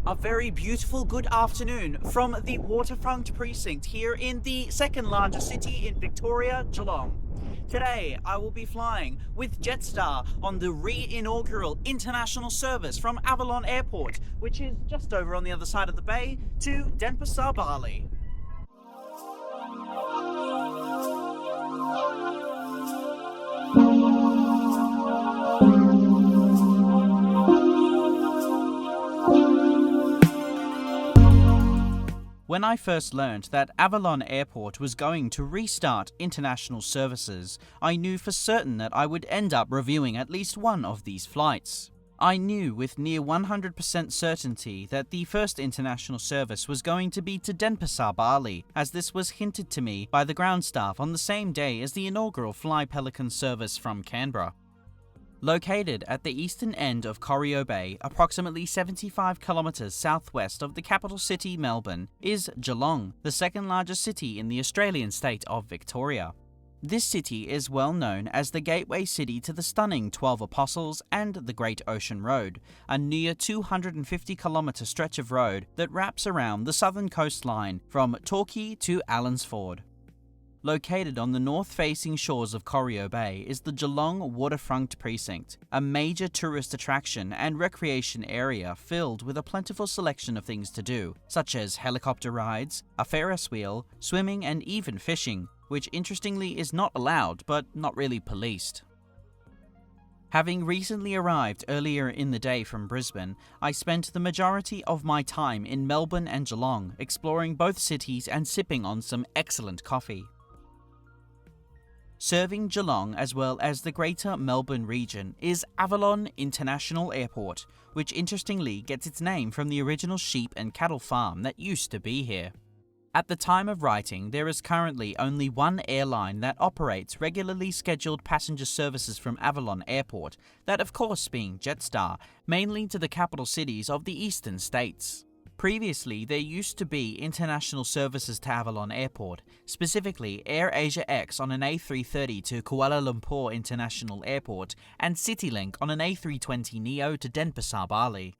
A very beautiful good afternoon from the waterfront precinct here in the second largest city in Victoria, Geelong. Today I will be flying with Jetstar on the Re-Inaugural international service from Avalon Airport, which is just over on the other side of the bay, to Denpasar, Bali. When I first learned that Avalon Airport was going to restart international services, I knew for certain that I would end up reviewing at least one of these flights. I knew with near 100% certainty that the first international service was going to be to Denpasar, Bali, as this was hinted to me by the ground staff on the same day as the inaugural Fly Pelican service from Canberra. Located at the eastern end of Corio Bay, approximately 75 kilometres southwest of the capital city Melbourne, is Geelong, the second largest city in the Australian state of Victoria. This city is well known as the gateway city to the stunning 12 Apostles and the Great Ocean Road, a near 250-kilometre stretch of road that wraps around the southern coastline from Torquay to Allensford. Located on the north-facing shores of Corio Bay is the Geelong Waterfront Precinct, a major tourist attraction and recreation area filled with a plentiful selection of things to do, such as helicopter rides, a Ferris wheel, swimming and even fishing, which interestingly is not allowed but not really policed. Having recently arrived earlier in the day from Brisbane, I spent the majority of my time in Melbourne and Geelong, exploring both cities and sipping on some excellent coffee. Serving Geelong as well as the greater Melbourne region is Avalon International Airport, which interestingly gets its name from the original sheep and cattle farm that used to be here. At the time of writing, there is currently only one airline that operates regularly scheduled passenger services from Avalon Airport, that of course being Jetstar, mainly to the capital cities of the eastern states. Previously, there used to be international services to Avalon Airport, specifically Air Asia X on an A330 to Kuala Lumpur International Airport and CityLink on an A320neo to Denpasar, Bali.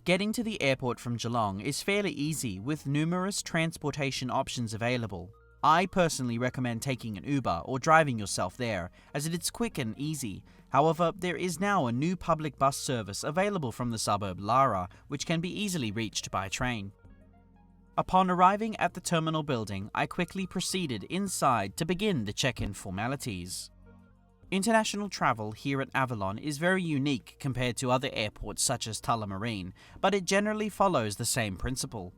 Getting to the airport from Geelong is fairly easy with numerous transportation options available. I personally recommend taking an Uber or driving yourself there, as it is quick and easy. However, there is now a new public bus service available from the suburb Lara, which can be easily reached by train. Upon arriving at the terminal building, I quickly proceeded inside to begin the check-in formalities. International travel here at Avalon is very unique compared to other airports such as Tullamarine, but it generally follows the same principle.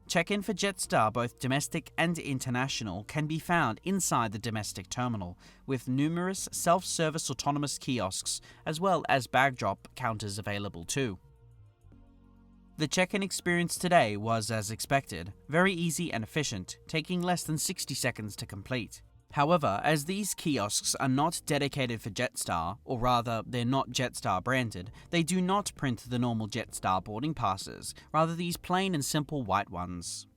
Check-in for Jetstar, both domestic and international, can be found inside the domestic terminal, with numerous self-service autonomous kiosks as well as bag drop counters available too. The check-in experience today was as expected, very easy and efficient, taking less than 60 seconds to complete. However, as these kiosks are not dedicated for Jetstar, or rather they're not Jetstar branded, they do not print the normal Jetstar boarding passes, rather these plain and simple white ones.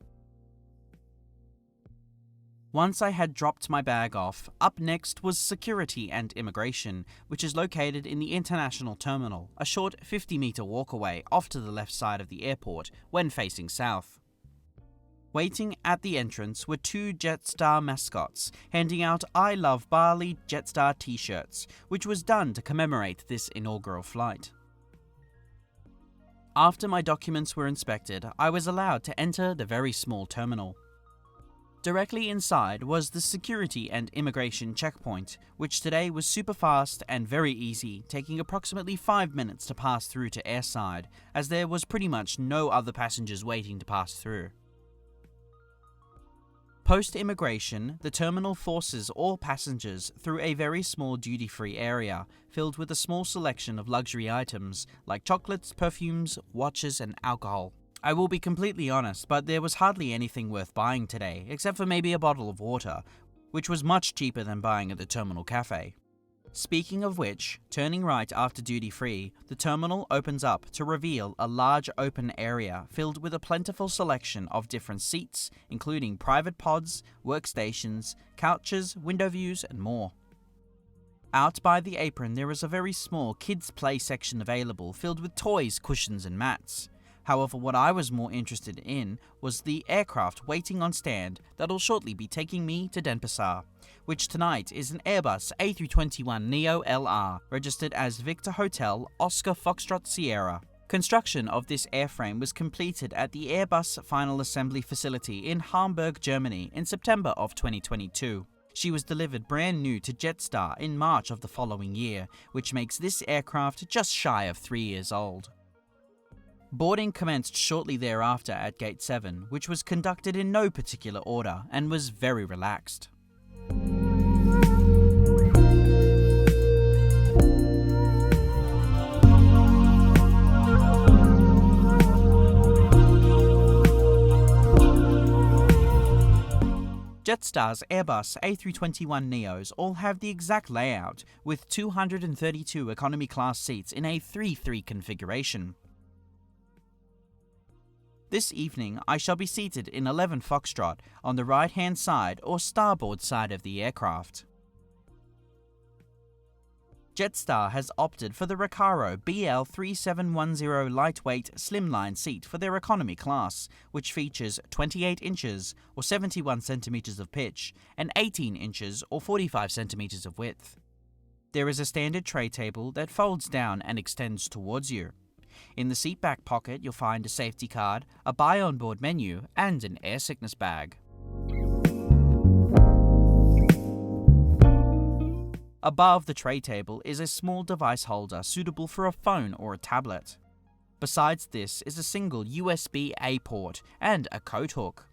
Once I had dropped my bag off, up next was security and immigration, which is located in the international terminal, a short 50-metre walk away off to the left side of the airport when facing south. Waiting at the entrance were two Jetstar mascots, handing out I Love Bali Jetstar t-shirts, which was done to commemorate this inaugural flight. After my documents were inspected, I was allowed to enter the very small terminal. Directly inside was the security and immigration checkpoint, which today was super fast and very easy, taking approximately 5 minutes to pass through to airside, as there was pretty much no other passengers waiting to pass through. Post-immigration, the terminal forces all passengers through a very small duty-free area, filled with a small selection of luxury items like chocolates, perfumes, watches and alcohol. I will be completely honest, but there was hardly anything worth buying today, except for maybe a bottle of water, which was much cheaper than buying at the terminal cafe. Speaking of which, turning right after duty-free, the terminal opens up to reveal a large open area filled with a plentiful selection of different seats, including private pods, workstations, couches, window views, and more. Out by the apron there is a very small kids' play section available filled with toys, cushions, and mats. However, what I was more interested in was the aircraft waiting on stand that'll shortly be taking me to Denpasar, which tonight is an Airbus A321neoLR, registered as Victor Hotel Oscar Foxtrot Sierra. Construction of this airframe was completed at the Airbus Final Assembly Facility in Hamburg, Germany in September of 2022. She was delivered brand new to Jetstar in March of the following year, which makes this aircraft just shy of 3 years old. Boarding commenced shortly thereafter at Gate 7, which was conducted in no particular order and was very relaxed. Jetstar's Airbus A321neos all have the exact layout, with 232 economy class seats in a 3-3 configuration. This evening I shall be seated in 11 Foxtrot on the right-hand side or starboard side of the aircraft. Jetstar has opted for the Recaro BL3710 lightweight slimline seat for their economy class, which features 28 inches or 71 centimeters of pitch and 18 inches or 45 centimeters of width. There is a standard tray table that folds down and extends towards you. In the seat back pocket you'll find a safety card, a buy on board menu and an air sickness bag. Above the tray table is a small device holder suitable for a phone or a tablet. Besides this is a single USB-A port and a coat hook.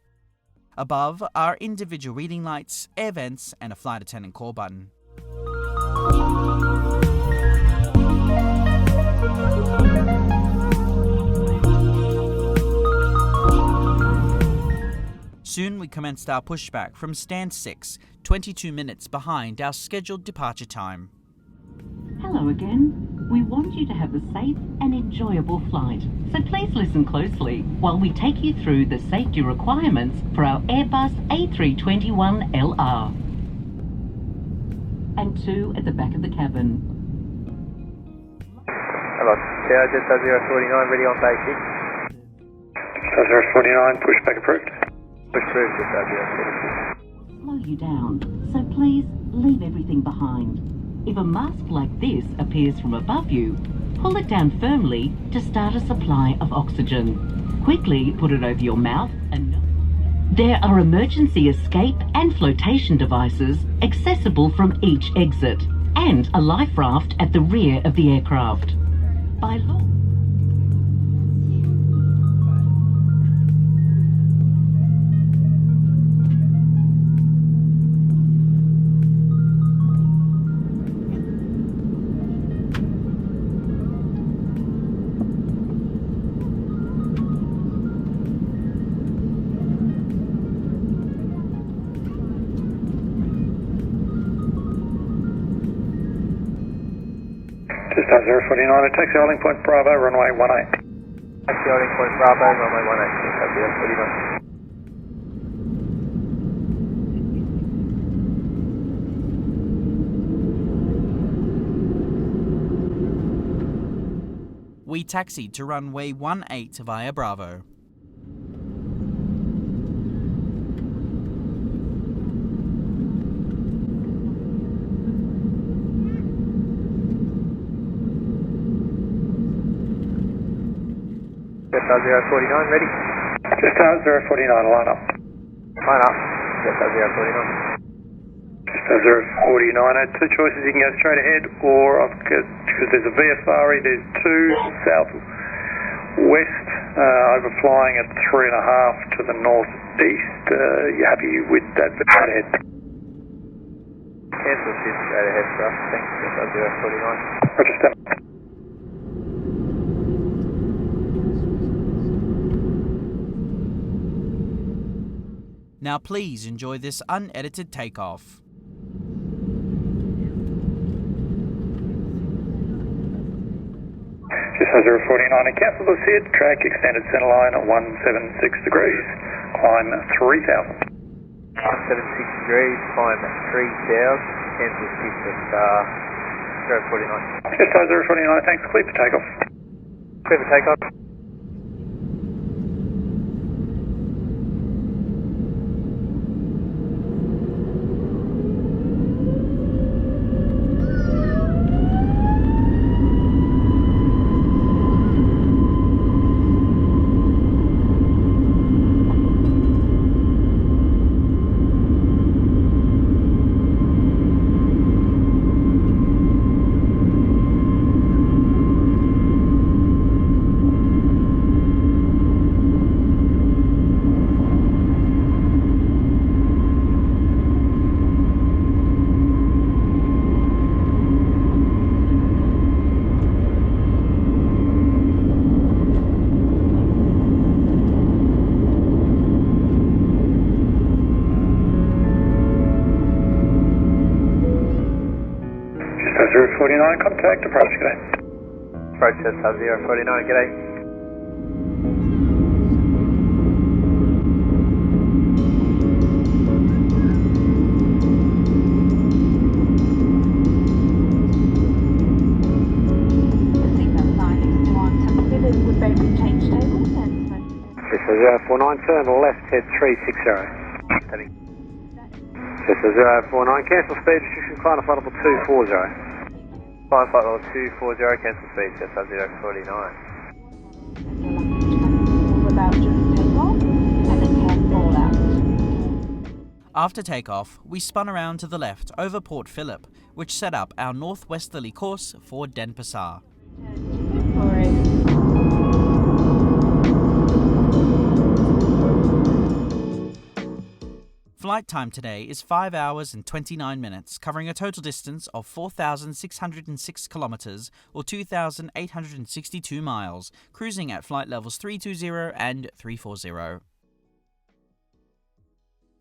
Above are individual reading lights, air vents and a flight attendant call button. Soon we commenced our pushback from stand 6, 22 minutes behind our scheduled departure time. Hello again. We want you to have a safe and enjoyable flight, so please listen closely while we take you through the safety requirements for our Airbus A321LR. And 2 at the back of the cabin. Hello, Tower Jetstar 049 ready on basic. Jetstar 049, pushback approved. Approved, Jetstar 049. Slow you down, so please leave everything behind. If a mask like this appears from above you, pull it down firmly to start a supply of oxygen. Quickly put it over your mouth and nose. There are emergency escape and flotation devices accessible from each exit, and a life raft at the rear of the aircraft. By law. Jetstar 049, taxi holding point Bravo, runway 18. Taxi holding point Bravo, runway 18, Jetstar 049. We taxied to runway 18 via Bravo. Jetstar 049 ready. Jetstar 049, line up. Line up. Jetstar 049. Jetstar 049, two choices, you can go straight ahead or because there's a VFR, there's 2 southwest, overflying at 3.5 to the northeast. You happy with that? Straight ahead. Cancel shift straight ahead for us. Thanks, Jetstar 049. Roger, stand up. Now please enjoy this unedited takeoff. Jetstar 049, cancel the SID, track extended centerline at 176 degrees, climb 3000. 176 degrees, climb 3000, cancel shift at 049. Jetstar 049, thanks, clear for takeoff. Clear for takeoff. 049, contact approach, g'day. Approach Jetstar 049, g'day. Jetstar 049, turn left, head 360. Steady. Jetstar 049, cancel speed, restriction, climb flight level 240. Climb flight level 240, cancel speed, Jetstar 049. About just takeoff and then fall out. After takeoff, we spun around to the left over Port Phillip, which set up our northwesterly course for Denpasar. Flight time today is 5 hours and 29 minutes, covering a total distance of 4,606 kilometres or 2,862 miles, cruising at flight levels 320 and 340.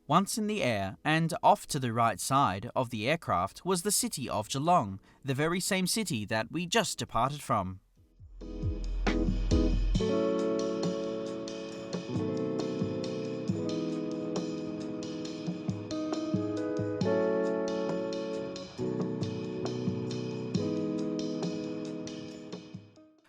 Once in the air and off to the right side of the aircraft was the city of Geelong, the very same city that we just departed from.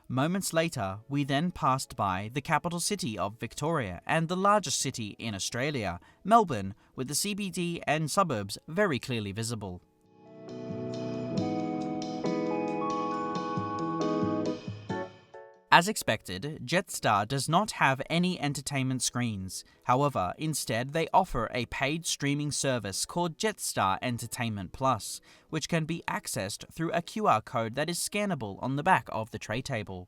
Moments later, we then passed by the capital city of Victoria and the largest city in Australia, Melbourne, with the CBD and suburbs very clearly visible. As expected, Jetstar does not have any entertainment screens. However, instead they offer a paid streaming service called Jetstar Entertainment Plus, which can be accessed through a QR code that is scannable on the back of the tray table.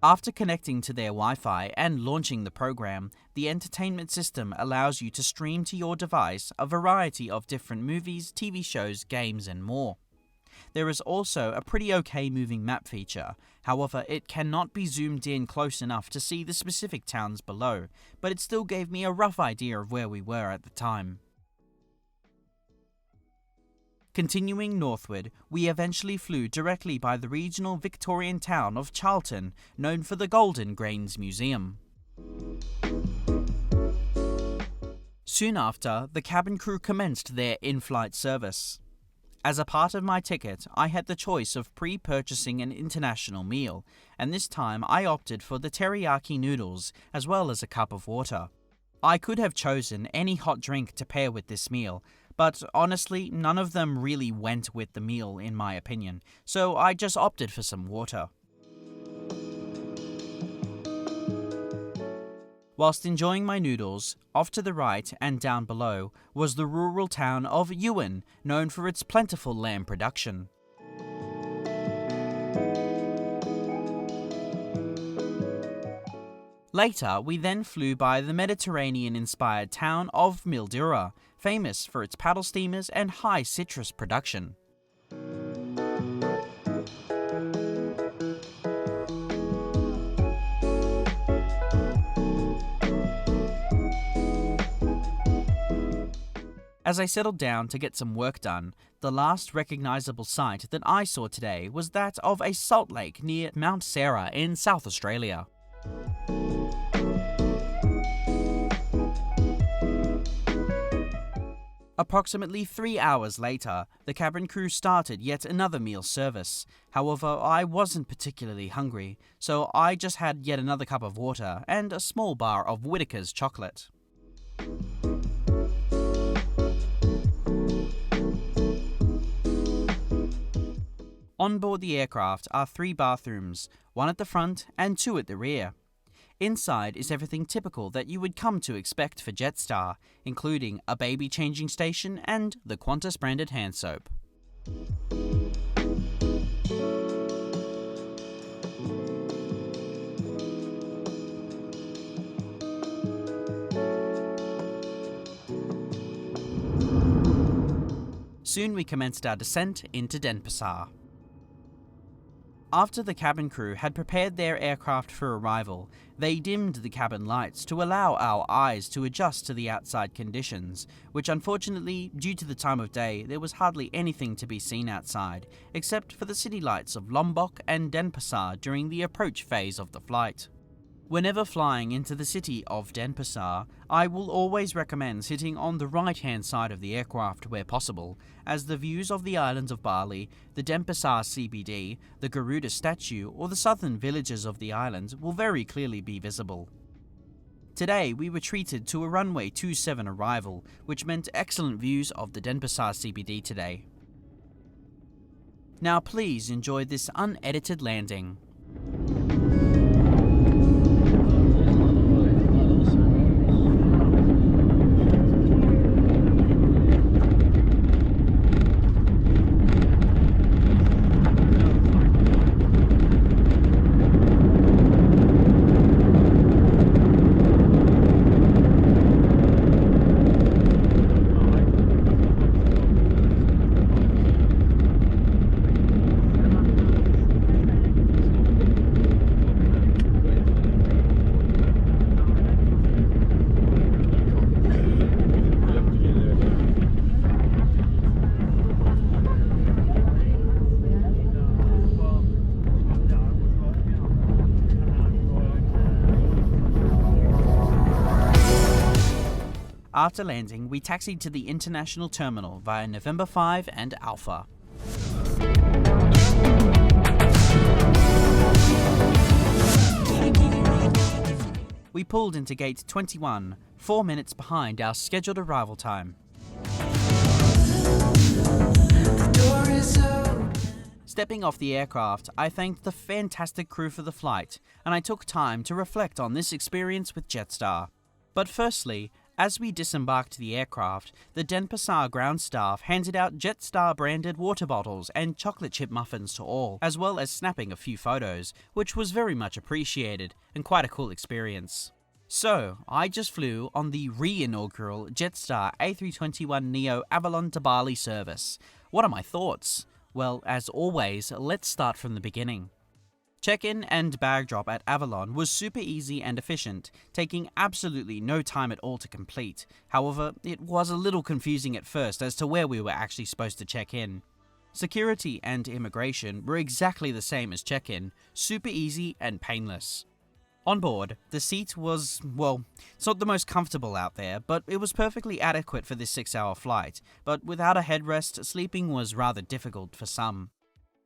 After connecting to their Wi-Fi and launching the program, the entertainment system allows you to stream to your device a variety of different movies, TV shows, games and more. There is also a pretty okay moving map feature. However, it cannot be zoomed in close enough to see the specific towns below, but it still gave me a rough idea of where we were at the time. Continuing northward, we eventually flew directly by the regional Victorian town of Charlton, known for the Golden Grains Museum. Soon after, the cabin crew commenced their in-flight service. As a part of my ticket, I had the choice of pre-purchasing an international meal, and this time I opted for the teriyaki noodles as well as a cup of water. I could have chosen any hot drink to pair with this meal, but honestly, none of them really went with the meal in my opinion, so I just opted for some water. Whilst enjoying my noodles, off to the right and down below was the rural town of Ewan, known for its plentiful lamb production. Later, we then flew by the Mediterranean-inspired town of Mildura, famous for its paddle steamers and high citrus production. As I settled down to get some work done, the last recognizable sight that I saw today was that of a salt lake near Mount Sarah in South Australia. Approximately 3 hours later, the cabin crew started yet another meal service. However, I wasn't particularly hungry, so I just had yet another cup of water and a small bar of Whittaker's chocolate. On board the aircraft are 3 bathrooms, 1 at the front and 2 at the rear. Inside is everything typical that you would come to expect for Jetstar, including a baby changing station and the Qantas branded hand soap. Soon we commenced our descent into Denpasar. After the cabin crew had prepared their aircraft for arrival, they dimmed the cabin lights to allow our eyes to adjust to the outside conditions, which unfortunately, due to the time of day, there was hardly anything to be seen outside, except for the city lights of Lombok and Denpasar during the approach phase of the flight. Whenever flying into the city of Denpasar, I will always recommend sitting on the right-hand side of the aircraft where possible, as the views of the islands of Bali, the Denpasar CBD, the Garuda statue, or the southern villages of the islands will very clearly be visible. Today, we were treated to a runway 27 arrival, which meant excellent views of the Denpasar CBD today. Now please enjoy this unedited landing. After landing, we taxied to the international terminal via November 5 and Alpha. We pulled into gate 21, 4 minutes behind our scheduled arrival time. Stepping off the aircraft, I thanked the fantastic crew for the flight, and I took time to reflect on this experience with Jetstar. But firstly, as we disembarked the aircraft, the Denpasar ground staff handed out Jetstar branded water bottles and chocolate chip muffins to all, as well as snapping a few photos, which was very much appreciated and quite a cool experience. So, I just flew on the Re-Inaugural Jetstar A321neo Avalon to Bali service. What are my thoughts? Well, as always, let's start from the beginning. Check-in and bag drop at Avalon was super easy and efficient, taking absolutely no time at all to complete. However, it was a little confusing at first as to where we were actually supposed to check in. Security and immigration were exactly the same as check-in, super easy and painless. On board, the seat was, well, it's not the most comfortable out there, but it was perfectly adequate for this 6-hour flight, but without a headrest, sleeping was rather difficult for some.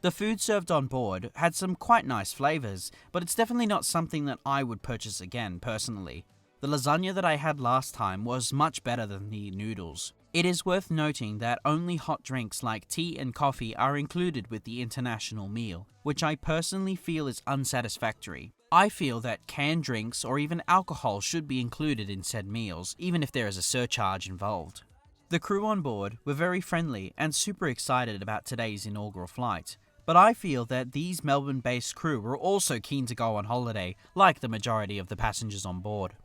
The food served on board had some quite nice flavours, but it's definitely not something that I would purchase again personally. The lasagna that I had last time was much better than the noodles. It is worth noting that only hot drinks like tea and coffee are included with the international meal, which I personally feel is unsatisfactory. I feel that canned drinks or even alcohol should be included in said meals, even if there is a surcharge involved. The crew on board were very friendly and super excited about today's inaugural flight. But I feel that these Melbourne-based crew were also keen to go on holiday, like the majority of the passengers on board.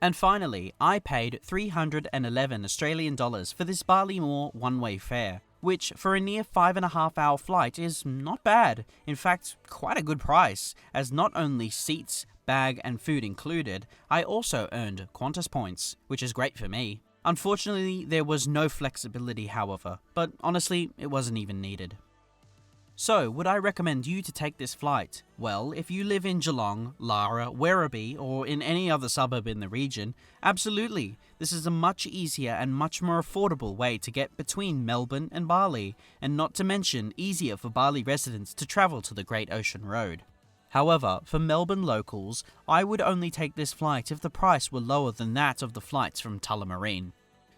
And finally, I paid 311 Australian dollars for this Bali-Moore one-way fare, which for a near 5.5-hour flight is not bad. In fact, quite a good price, as not only seats, bag and food included, I also earned Qantas points, which is great for me. Unfortunately, there was no flexibility however, but honestly, it wasn't even needed. So, would I recommend you to take this flight? Well, if you live in Geelong, Lara, Werribee, or in any other suburb in the region, absolutely. This is a much easier and much more affordable way to get between Melbourne and Bali, and not to mention easier for Bali residents to travel to the Great Ocean Road. However, for Melbourne locals, I would only take this flight if the price were lower than that of the flights from Tullamarine.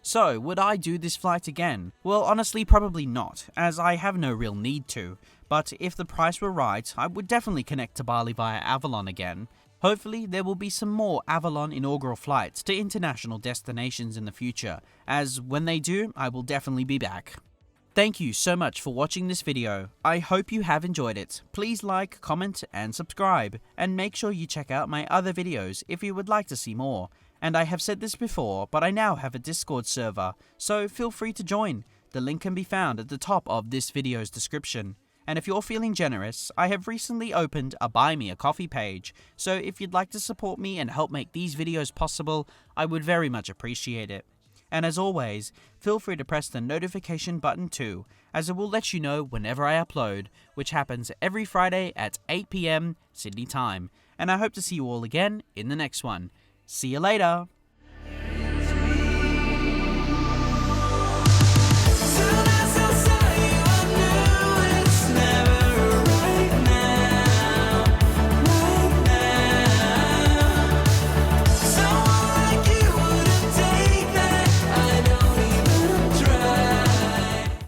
So, would I do this flight again? Well, honestly, probably not, as I have no real need to, but if the price were right, I would definitely connect to Bali via Avalon again. Hopefully, there will be some more Avalon inaugural flights to international destinations in the future, as when they do, I will definitely be back. Thank you so much for watching this video. I hope you have enjoyed it. Please like, comment, and subscribe, and make sure you check out my other videos if you would like to see more. And I have said this before, but I now have a Discord server, so feel free to join. The link can be found at the top of this video's description. And if you're feeling generous, I have recently opened a Buy Me a Coffee page, so if you'd like to support me and help make these videos possible, I would very much appreciate it. And as always, feel free to press the notification button too, as it will let you know whenever I upload, which happens every Friday at 8 PM Sydney time. And I hope to see you all again in the next one. See you later!